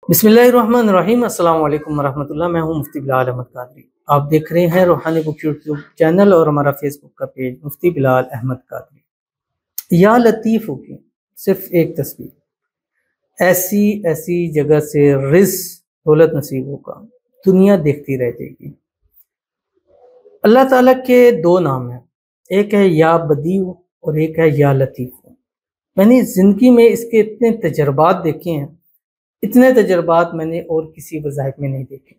बिस्मिल्लाहिर्रहमानिर्रहीम। अस्सलाम वालेकुम वरहमतुल्लाह। मैं हूं मुफ्ती बिलाल अहमद कादरी। आप देख रहे हैं रूहानी बुक यूट्यूब चैनल और हमारा फेसबुक का पेज मुफ्ती बिलाल अहमद कादरी। या लतीफ़ की सिर्फ एक तस्वीर, ऐसी ऐसी जगह से रिज़्क़ दौलत नसीब होगा, दुनिया देखती रह जाएगी। अल्लाह ताला के दो नाम हैं, एक है या बदीउ और एक है या लतीफ़। मैंने ज़िंदगी में इसके इतने तजर्बात देखे हैं, इतने तजर्बात मैंने और किसी वज़ाइफ में नहीं देखे।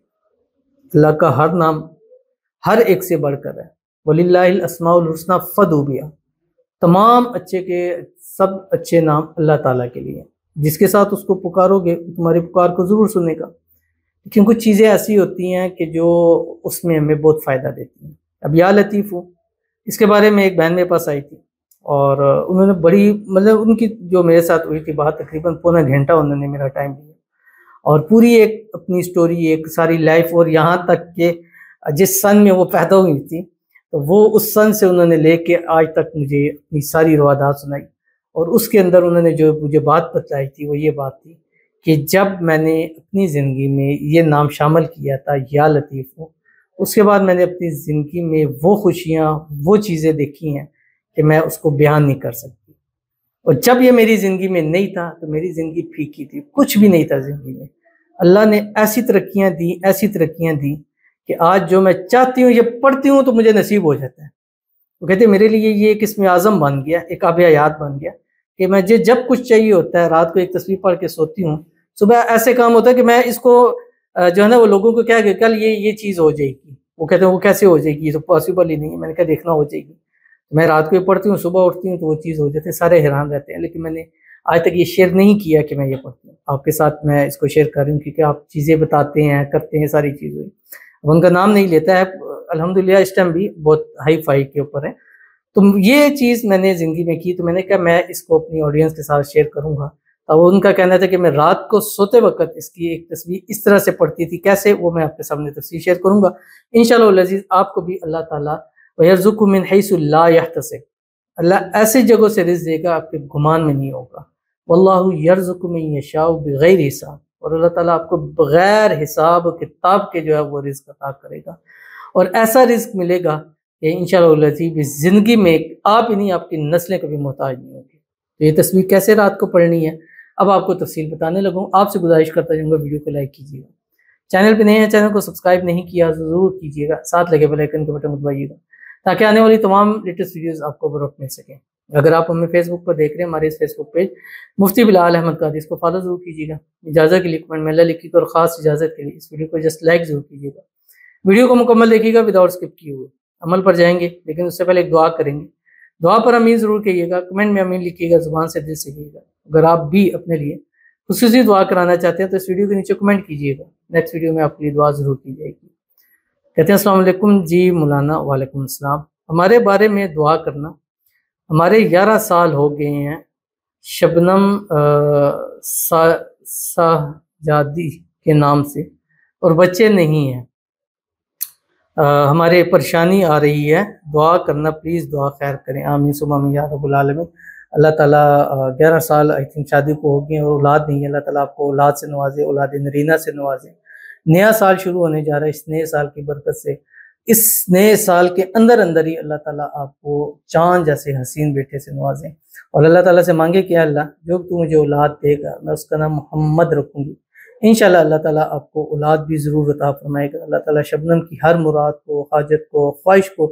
अल्लाह का हर नाम हर एक से बढ़कर है। वलिल्लाहिल अस्माउल हुस्ना फदू बिहा। तमाम अच्छे के सब अच्छे नाम अल्लाह ताला के लिए हैं। जिसके साथ उसको पुकारोगे तुम्हारी पुकार को ज़रूर सुनेगा। लेकिन कुछ चीज़ें ऐसी होती हैं कि जो उसमें हमें बहुत फ़ायदा देती हैं। अब या लतीफ़ हूँ, इसके बारे में एक बहन मेरे पास आई थी और उन्होंने बड़ी मतलब उनकी जो मेरे साथ हुई थी बात, तकरीबन पौना घंटा उन्होंने मेरा टाइम लिया और पूरी एक अपनी स्टोरी, एक सारी लाइफ, और यहाँ तक कि जिस सन में वो पैदा हुई थी तो वो उस सन से उन्होंने लेके आज तक मुझे अपनी सारी रवादात सुनाई। और उसके अंदर उन्होंने जो मुझे बात बताई थी वो ये बात थी कि जब मैंने अपनी ज़िंदगी में ये नाम शामिल किया था या लतीफ़ हूँ, उसके बाद मैंने अपनी ज़िंदगी में वो खुशियाँ, वो चीज़ें देखी हैं कि मैं उसको बयान नहीं कर सकती। और जब ये मेरी ज़िंदगी में नहीं था तो मेरी ज़िंदगी फीकी थी, कुछ भी नहीं था ज़िंदगी में। अल्लाह ने ऐसी तरक्कियाँ दी, ऐसी तरक्कियाँ दी कि आज जो मैं चाहती हूँ, ये पढ़ती हूँ तो मुझे नसीब हो जाता है। वो कहते हैं मेरे लिए ये एक इसमें आज़म बन गया, एक आब हयात बन गया कि मुझे जब कुछ चाहिए होता है, रात को एक तस्वीर पढ़ के सोती हूँ, सुबह ऐसे काम होता है कि मैं इसको जो है ना वो लोगों को क्या कल ये चीज़ हो जाएगी। वो कहते हैं वो कैसे हो जाएगी, ये तो पॉसिबल ही नहीं है। मैंने कहा देखना हो जाएगी। मैं रात को पढ़ती हूँ, सुबह उठती हूँ तो वो चीज़ हो जाती है। सारे हैरान रहते हैं, लेकिन मैंने आज तक ये शेयर नहीं किया कि मैं ये पढ़ती हूँ। आपके साथ मैं इसको शेयर कर रही हूँ क्योंकि आप चीज़ें बताते हैं, करते हैं, सारी चीज़ें। अब उनका नाम नहीं लेता है, अल्हम्दुलिल्लाह इस टाइम भी बहुत हाई फाई के ऊपर है। तो ये चीज़ मैंने ज़िंदगी में की, तो मैंने कहा मैं इसको अपनी ऑडियंस के साथ शेयर करूँगा। तो उनका कहना था कि मैं रात को सोते वक़्त इसकी एक तस्वीर इस तरह से पढ़ती थी, कैसे, वो मैं आपके सामने तफसील शेयर करूँगा इंशाअल्लाह अज़ीज़। आपको भी अल्लाह ताला वयर्ज़ुक़ु मिन हैसु ला यहतसिब, अल्लाह ऐसी जगहों से रिज़्क़ देगा आपके गुमान में नहीं होगा। वल्लाहु यर्ज़ुक़ु मन यशाउ बिग़ैरि हिसाब, और अल्लाह ताला आपको बगैर हिसाब किताब के जो है वो रिज़्क़ अता करेगा। और ऐसा रिज़्क़ मिलेगा कि इंशाअल्लाह ज़िंदगी में आप ही नहीं, आपकी नस्लें कभी मोहताज नहीं होगी। तो ये तस्वीर कैसे रात को पढ़नी है अब आपको तफसील बताने लगूँ। आपसे गुजारिश करता जाऊँगा वीडियो को लाइक कीजिएगा, चैनल पे नए हैं, चैनल को सब्सक्राइब नहीं किया ज़रूर कीजिएगा, साथ लगे बेल आइकन के बटन को दबाइएगा ताकि आने वाली तमाम लेटेस्ट वीडियोस आपको बर वक्त मिल सकें। अगर आप हमें फेसबुक पर देख रहे हैं, हमारे इस फेसबुक पेज मुफ्ती बिलाल अहमद कादरी, इसको फॉलो जरूर कीजिएगा। इजाज़त के लिए कमेंट में अल्लाह लिखिएगा और ख़ास इजाज़त के लिए इस वीडियो को जस्ट लाइक जरूर कीजिएगा। वीडियो को मुकम्मल देखिएगा विदाउट स्किप किए हुए। अमल पर जाएंगे, लेकिन उससे पहले एक दुआ करेंगे। दुआ पर अमीन ज़रूर कहिएगा, कमेंट में अमीन लिखिएगा, ज़ुबान से दिल से कहिएगा। अगर आप भी अपने लिए खुसूसी दुआ कराना चाहते हैं तो इस वीडियो के नीचे कमेंट कीजिएगा, नेक्स्ट वीडियो में आपके लिए दुआ ज़रूर की जाएगी। कहते हैं अस्सलाम वालेकुम जी मौलाना। वालेकुम अस्सलाम। हमारे बारे में दुआ करना। हमारे 11 साल हो गए हैं शबनम साहजादी के नाम से और बच्चे नहीं हैं। हमारे परेशानी आ रही है, दुआ करना प्लीज़, दुआ खैर करें। आमीन सुम्मा आमीन या रब्बुल आलमीन। अल्लाह ताला 11 साल आई थिंक शादी को हो गए और औलाद नहीं है। अल्लाह ताला आपको औलाद से नवाजे, औलाद नरीना से नवाजे। नया साल शुरू होने जा रहा है, इस नए साल की बरकत से, इस नए साल के अंदर अंदर ही अल्लाह ताला आपको चाँद जैसे हसीन बेटे से नवाजें। और अल्लाह ताला से मांगे कि अल्लाह जो तू मुझे औलाद देगा मैं उसका नाम मोहम्मद रखूँगी। इंशाअल्लाह अल्लाह ताला आपको औलाद भी ज़रूर अता फरमाएगा। अल्लाह ताला शबनम की हर मुराद को, हाजत को, ख्वाहिश को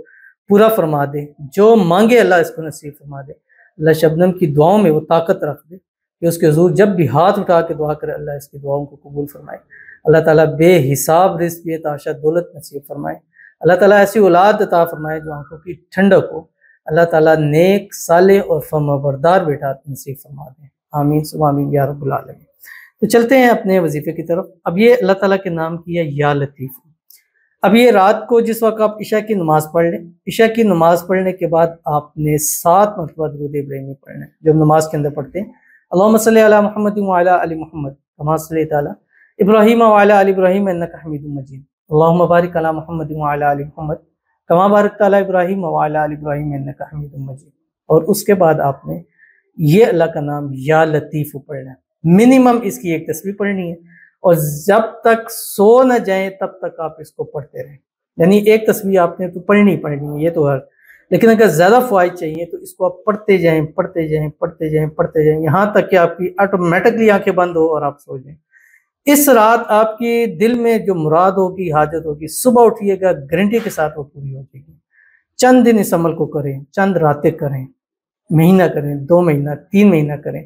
पूरा फरमा दे। जो मांगे अल्लाह इसको नसीब फरमा दे। अल्लाह शबनम की दुआओं में वो ताकत रख दे कि उसके हुज़ूर जब भी हाथ उठा के दुआ करे अल्लाह इसकी दुआओं को कबूल फरमाए। अल्लाह ताला बेहिसाब रिज़्क़ बेतहाशा दौलत नसीब फरमाए। अल्लाह ताला ऐसी औलाद अता फरमाए जो आंखों की ठंडक हो। अल्लाह ताला नेक, साले और फर्माबरदार बेटा नसीब फरमा दे। आमीन सुम्मा आमीन या रब्बुल आलमीन। तो चलते हैं अपने वजीफे की तरफ। अब ये अल्लाह ताला के नाम की है या लतीफ़। अब ये रात को जिस वक्त आप इशा की नमाज़ पढ़ लें, इशा की नमाज़ पढ़ने के बाद आपने 7 मरतबा दुरूद इब्राहिमी पढ़ना है जो हम नमाज के अंदर पढ़ते हैं। अल्लाहुम्मा सल्ली अला मुहम्मद व अला आलि मुहम्मद कमा सल्लैता अला इब्राहीम व अला आलि इब्राहीम इन्नका हमीदुम मजीद। अल्लाहुम्मा बारिक अला मुहम्मद व अला आलि मुहम्मद कमा बारकता अला इब्राहीम व अला आलि इब्राहीम इन्नका हमीदुम मजीद। और उसके बाद आपने ये अल्लाह का नाम या लतीफ़ पढ़ना है। मिनिमम इसकी एक तस्बीह पढ़नी है اور جب تک سو نہ جائیں تب تک آپ اس کو پڑھتے رہیں. یعنی ایک تسبیح آپ نے تو پڑھنی ہے یہ تو ہے، لیکن اگر زیادہ فوائد چاہیے تو اس کو آپ پڑھتے جائیں پڑھتے جائیں پڑھتے جائیں پڑھتے جائیں یہاں تک کہ آپ کی آٹومیٹکلی آنکھیں بند ہو اور آپ سو جائیں. اس رات آپ کی دل میں جو مراد ہوگی، حاجت ہوگی، صبح اٹھیے گا گارنٹی کے ساتھ وہ پوری ہو جائے گی. چند دن اس عمل کو کریں، چند راتیں کریں، مہینہ کریں، 2 مہینہ، 3 مہینہ کریں،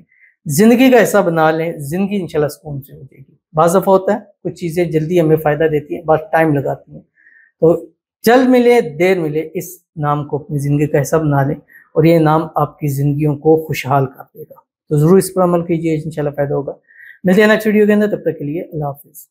زندگی کا حصہ بنا لیں، زندگی انشاءاللہ سکون سے ہو جائے گی. بعض دفعہ ہوتا ہے کچھ چیزیں جلدی ہمیں فائدہ دیتی ہیں، بعض ٹائم لگاتی ہیں، تو جلد ملے دیر ملے اس نام کو اپنی زندگی کا حصہ بنا لیں اور یہ نام آپ کی زندگیوں کو خوشحال کر دے گا. تو ضرور اس پر عمل کیجیے، انشاءاللہ فائدہ ہوگا. ملتے ہیں نیکسٹ ویڈیو کے اندر، تب تک کے لیے اللہ حافظ.